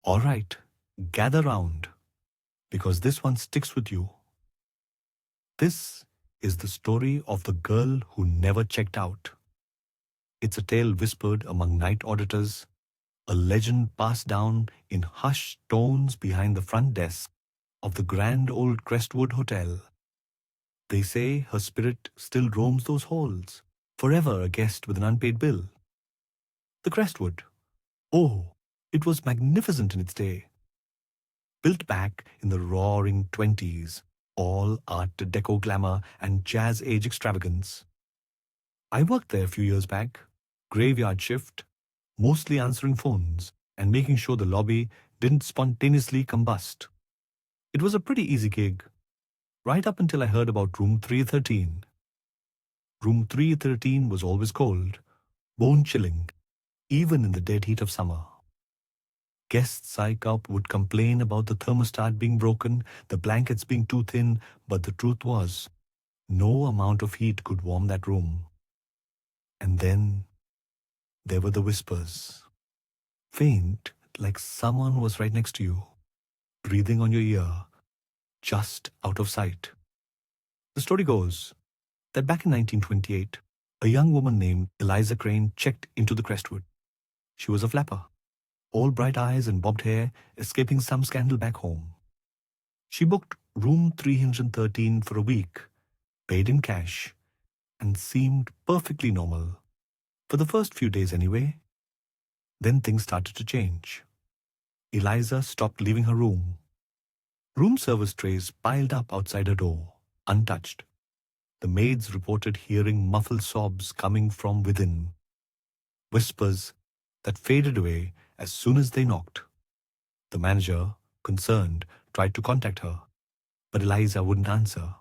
All right, gather round, because this one sticks with you. This is the story of the girl who never checked out. It's a tale whispered among night auditors, a legend passed down in hushed tones behind the front desk of the grand old Crestwood Hotel. They say her spirit still roams those halls, forever a guest with an unpaid bill. The Crestwood. Oh, it was magnificent in its day. Built back in the roaring 20s, all art deco glamour and jazz age extravagance. I worked there a few years back, graveyard shift, mostly answering phones and making sure the lobby didn't spontaneously combust. It was a pretty easy gig, right up until I heard about room 313. Room 313 was always cold, bone-chilling, even in the dead heat of summer. Guests I up would complain about the thermostat being broken, the blankets being too thin, but the truth was, no amount of heat could warm that room. And then there were the whispers. Faint, like someone was right next to you, breathing on your ear, just out of sight. The story goes that back in 1928, a young woman named Eliza Crane checked into the Crestwood. She was a flapper, all bright eyes and bobbed hair, escaping some scandal back home. She booked room 313 for a week, paid in cash, and seemed perfectly normal. For the first few days anyway. Then things started to change. Eliza stopped leaving her room. Room service trays piled up outside her door, untouched. The maids reported hearing muffled sobs coming from within. Whispers that faded away as soon as they knocked. The manager, concerned, tried to contact her, but Eliza wouldn't answer.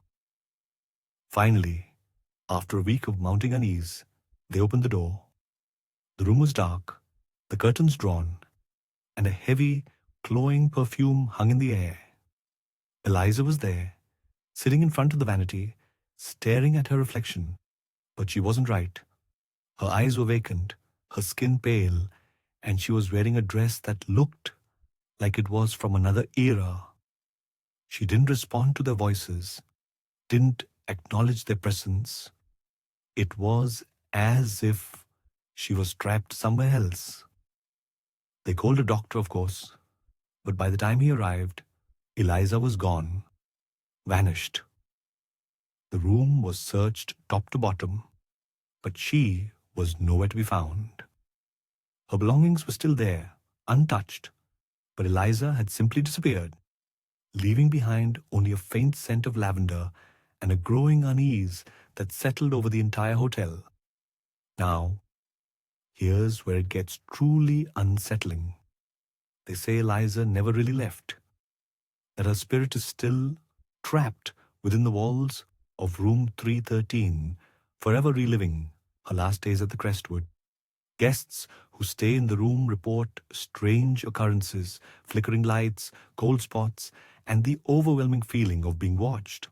Finally, after a week of mounting unease, they opened the door. The room was dark, the curtains drawn, and a heavy, cloying perfume hung in the air. Eliza was there, sitting in front of the vanity, staring at her reflection. But she wasn't right. Her eyes were vacant, her skin pale, and she was wearing a dress that looked like it was from another era. She didn't respond to their voices, didn't acknowledge their presence. It was as if she was trapped somewhere else. They called a doctor, of course, but by the time he arrived, Eliza was gone, vanished. The room was searched top to bottom, but she was nowhere to be found. Her belongings were still there, untouched, but Eliza had simply disappeared, leaving behind only a faint scent of lavender and a growing unease that settled over the entire hotel. Now, here's where it gets truly unsettling. They say Eliza never really left, that her spirit is still trapped within the walls of room 313, forever reliving her last days at the Crestwood. Guests who stay in the room report strange occurrences, flickering lights, cold spots, and the overwhelming feeling of being watched.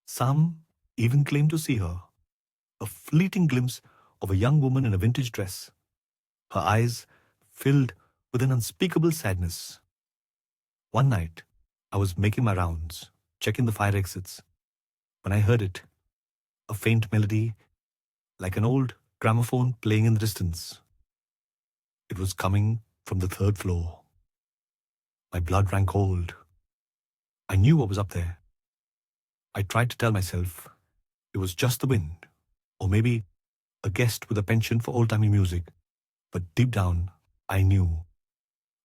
Some even claim to see her, a fleeting glimpse of a young woman in a vintage dress, her eyes filled with an unspeakable sadness. One night, I was making my rounds, checking the fire exits, when I heard it, a faint melody, like an old gramophone playing in the distance. It was coming from the third floor. My blood ran cold. I knew what was up there. I tried to tell myself it was just the wind, or maybe a guest with a penchant for old-timey music. But deep down, I knew.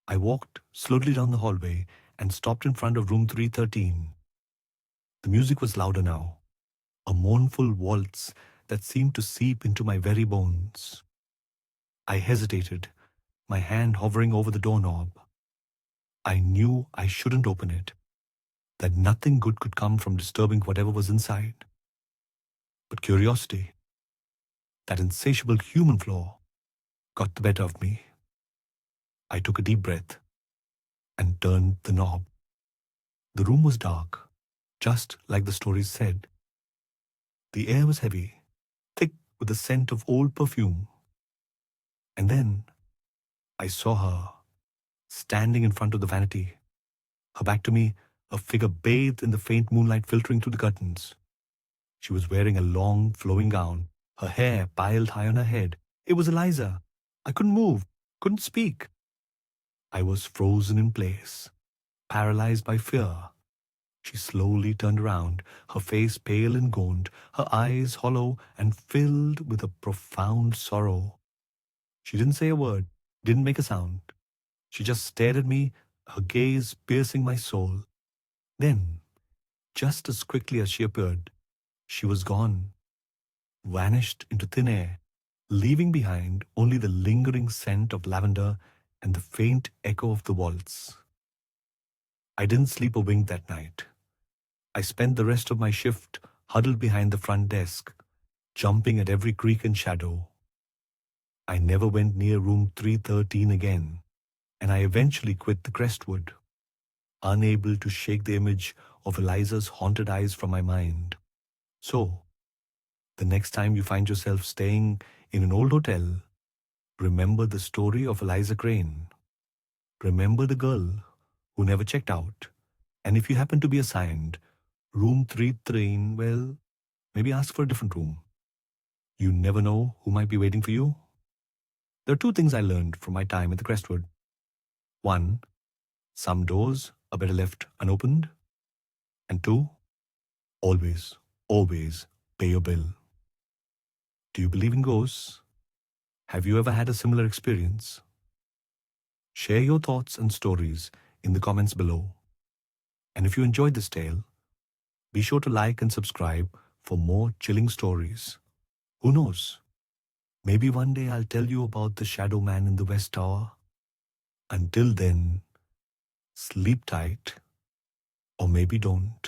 I walked slowly down the hallway and stopped in front of room 313. The music was louder now, a mournful waltz that seemed to seep into my very bones. I hesitated, my hand hovering over the doorknob. I knew I shouldn't open it, that nothing good could come from disturbing whatever was inside. But curiosity, that insatiable human flaw, got the better of me. I took a deep breath and turned the knob. The room was dark, just like the stories said. The air was heavy, thick with the scent of old perfume. And then I saw her, standing in front of the vanity. Her back to me, a figure bathed in the faint moonlight filtering through the curtains. She was wearing a long, flowing gown, her hair piled high on her head. It was Eliza. I couldn't move, couldn't speak. I was frozen in place, paralyzed by fear. She slowly turned around, her face pale and gaunt, her eyes hollow and filled with a profound sorrow. She didn't say a word, didn't make a sound. She just stared at me, her gaze piercing my soul. Then, just as quickly as she appeared, she was gone, vanished into thin air, leaving behind only the lingering scent of lavender and the faint echo of the waltz. I didn't sleep a wink that night. I spent the rest of my shift huddled behind the front desk, jumping at every creak and shadow. I never went near room 313 again, and I eventually quit the Crestwood, unable to shake the image of Eliza's haunted eyes from my mind. So, the next time you find yourself staying in an old hotel, remember the story of Eliza Crane. Remember the girl who never checked out. And if you happen to be assigned room 313, well, maybe ask for a different room. You never know who might be waiting for you. There are two things I learned from my time at the Crestwood. One, some doors are better left unopened. And two, always, always pay your bill. Do you believe in ghosts? Have you ever had a similar experience? Share your thoughts and stories in the comments below. And if you enjoyed this tale, be sure to like and subscribe for more chilling stories. Who knows? Maybe one day I'll tell you about the shadow man in the West Tower. Until then, sleep tight, or maybe don't.